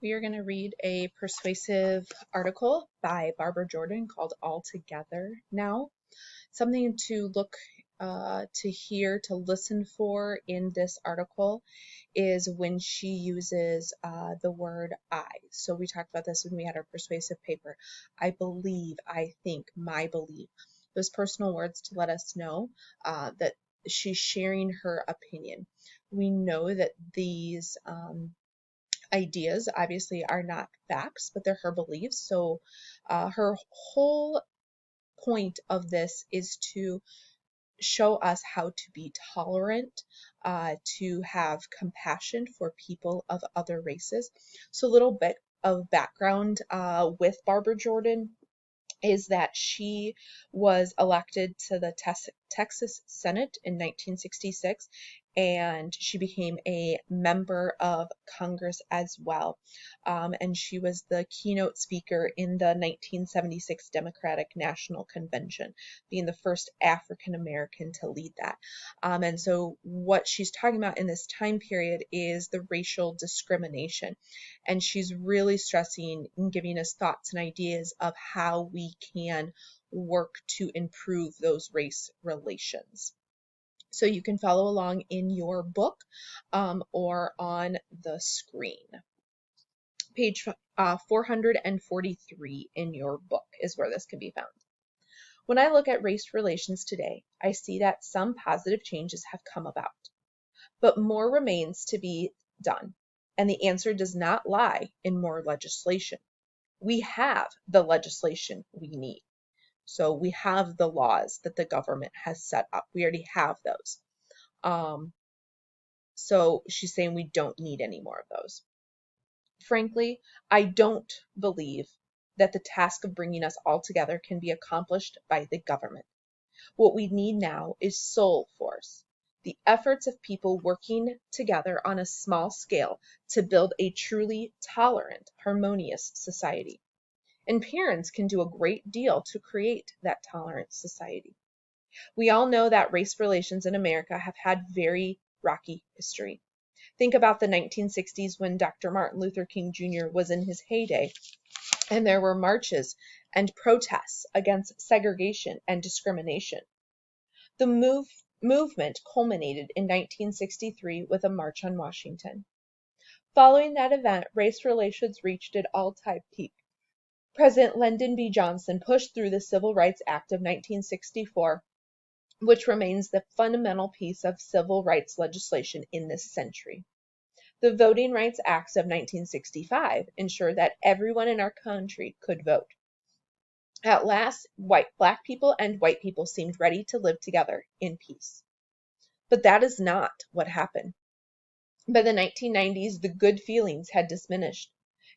We are going to read a persuasive article by Barbara Jordan called All Together Now. Something to look, to hear, to listen for in this article is when she uses the word I. So we talked about this when we had our persuasive paper. I believe, I think, my belief. Those personal words to let us know that she's sharing her opinion. We know that these ideas obviously are not facts, but they're her beliefs. So her whole point of this is to show us how to be tolerant, to have compassion for people of other races. So a little bit of background with Barbara Jordan is that she was elected to the Texas Senate in 1966, and she became a member of Congress as well. And she was the keynote speaker in the 1976 Democratic National Convention, being the first African American to lead that. And so what she's talking about in this time period is the racial discrimination. And she's really stressing and giving us thoughts and ideas of how we can work to improve those race relations. So you can follow along in your book or on the screen. Page 443 in your book is where this can be found. When I look at race relations today, I see that some positive changes have come about, but more remains to be done. And the answer does not lie in more legislation. We have the legislation we need. So we have the laws that the government has set up. We already have those. So she's saying we don't need any more of those. Frankly, I don't believe that the task of bringing us all together can be accomplished by the government. What we need now is soul force, the efforts of people working together on a small scale to build a truly tolerant, harmonious society. And parents can do a great deal to create that tolerant society. We all know that race relations in America have had very rocky history. Think about the 1960s when Dr. Martin Luther King Jr. was in his heyday, and there were marches and protests against segregation and discrimination. The movement culminated in 1963 with a March on Washington. Following that event, race relations reached an all-time peak. President Lyndon B. Johnson pushed through the Civil Rights Act of 1964, which remains the fundamental piece of civil rights legislation in this century. The Voting Rights Acts of 1965 ensured that everyone in our country could vote. At last, black people and white people seemed ready to live together in peace. But that is not what happened. By the 1990s, the good feelings had diminished.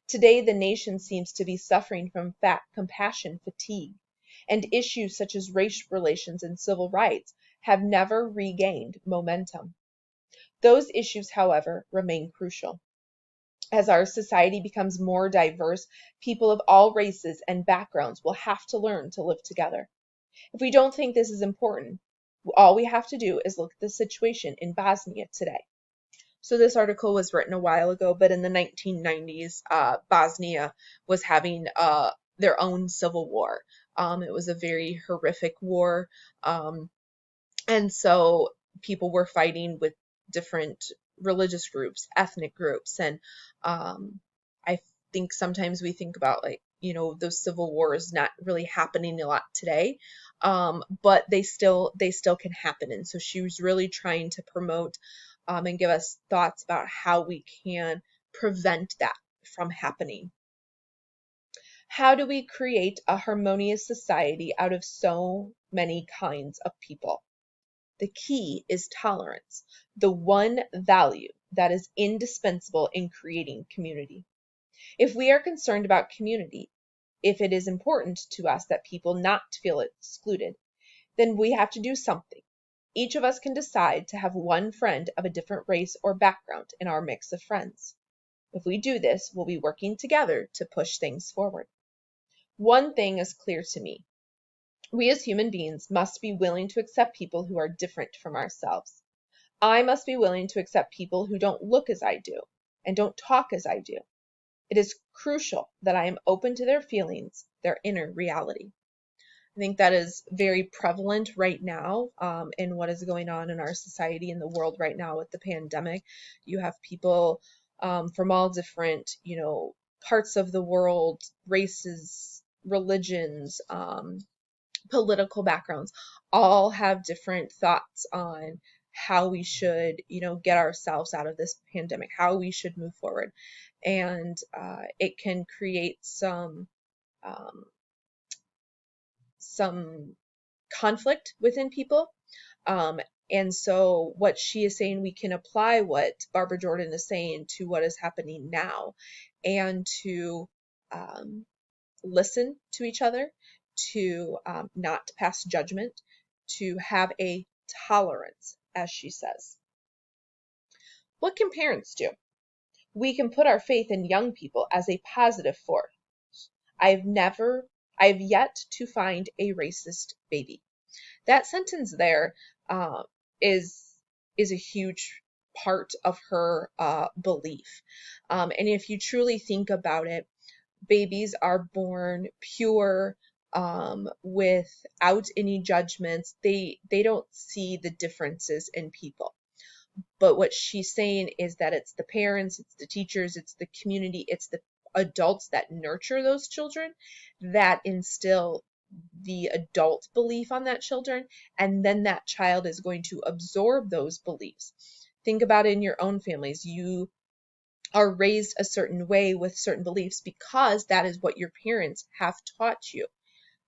Today, the nation seems to be suffering from compassion fatigue, and issues such as race relations and civil rights have never regained momentum. Those issues, however, remain crucial. As our society becomes more diverse, people of all races and backgrounds will have to learn to live together. If we don't think this is important, all we have to do is look at the situation in Bosnia today. So this article was written a while ago, but in the 1990s, Bosnia was having their own civil war. It was a very horrific war, and so people were fighting with different religious groups, ethnic groups, and I think sometimes we think about those civil wars not really happening a lot today, but they still can happen. And so she was really trying to promote and give us thoughts about how we can prevent that from happening. How do we create a harmonious society out of so many kinds of people? The key is tolerance, the one value that is indispensable in creating community. If we are concerned about community, if it is important to us that people not feel excluded, then we have to do something. Each of us can decide to have one friend of a different race or background in our mix of friends. If we do this, we'll be working together to push things forward. One thing is clear to me. We as human beings must be willing to accept people who are different from ourselves. I must be willing to accept people who don't look as I do and don't talk as I do. It is crucial that I am open to their feelings, their inner reality. I think that is very prevalent right now in what is going on in our society, in the world right now with the pandemic. You have people from all different, parts of the world, races, religions, political backgrounds, all have different thoughts on how we should, get ourselves out of this pandemic, how we should move forward. And it can create um, some conflict within people. Um, and so, what she is saying, we can apply what Barbara Jordan is saying to what is happening now, and to listen to each other, to not pass judgment, to have a tolerance, as she says. What can parents do? We can put our faith in young people as a positive force. I've yet to find a racist baby. That sentence there uh, is is a huge part of her belief. And if you truly think about it, babies are born pure, without any judgments. They don't see the differences in people. But what she's saying is that it's the parents, it's the teachers, it's the community, it's the adults that nurture those children that instill the adult belief on that children, and then that child is going to absorb those beliefs. Think about it in your own families. You are raised a certain way with certain beliefs because that is what your parents have taught you.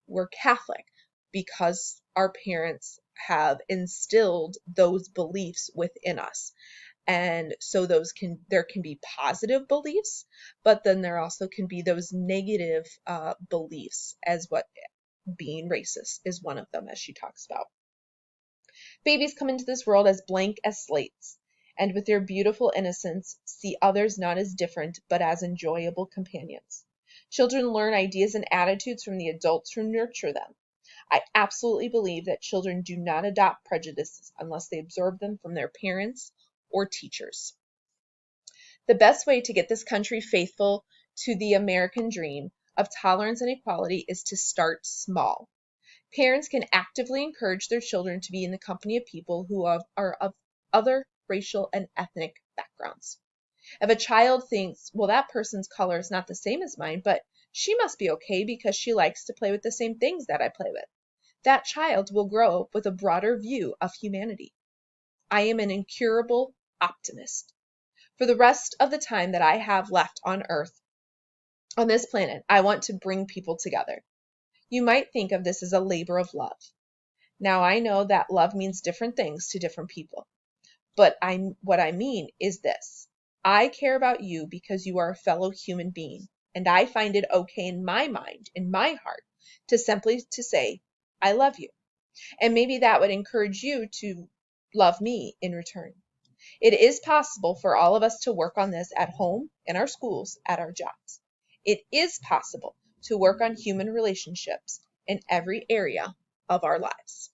We're Catholic because our parents have instilled those beliefs within us. And so there can be positive beliefs, but then there also can be those negative beliefs, as what being racist is one of them, as she talks about. Babies come into this world as blank as slates, and with their beautiful innocence see others not as different but as enjoyable companions. Children learn ideas and attitudes from the adults who nurture them. I absolutely believe that children do not adopt prejudices unless they absorb them from their parents or teachers. The best way to get this country faithful to the American dream of tolerance and equality is to start small. Parents can actively encourage their children to be in the company of people who are of other racial and ethnic backgrounds. If a child thinks, well, that person's color is not the same as mine, but she must be okay because she likes to play with the same things that I play with, that child will grow up with a broader view of humanity. I am an incurable optimist. For the rest of the time that I have left on Earth, on this planet, I want to bring people together. You might think of this as a labor of love. Now, I know that love means different things to different people, but what I mean is this. I care about you because you are a fellow human being, and I find it okay in my mind, in my heart, to simply to say, I love you. And maybe that would encourage you to love me in return. It is possible for all of us to work on this at home, in our schools, at our jobs. It is possible to work on human relationships in every area of our lives.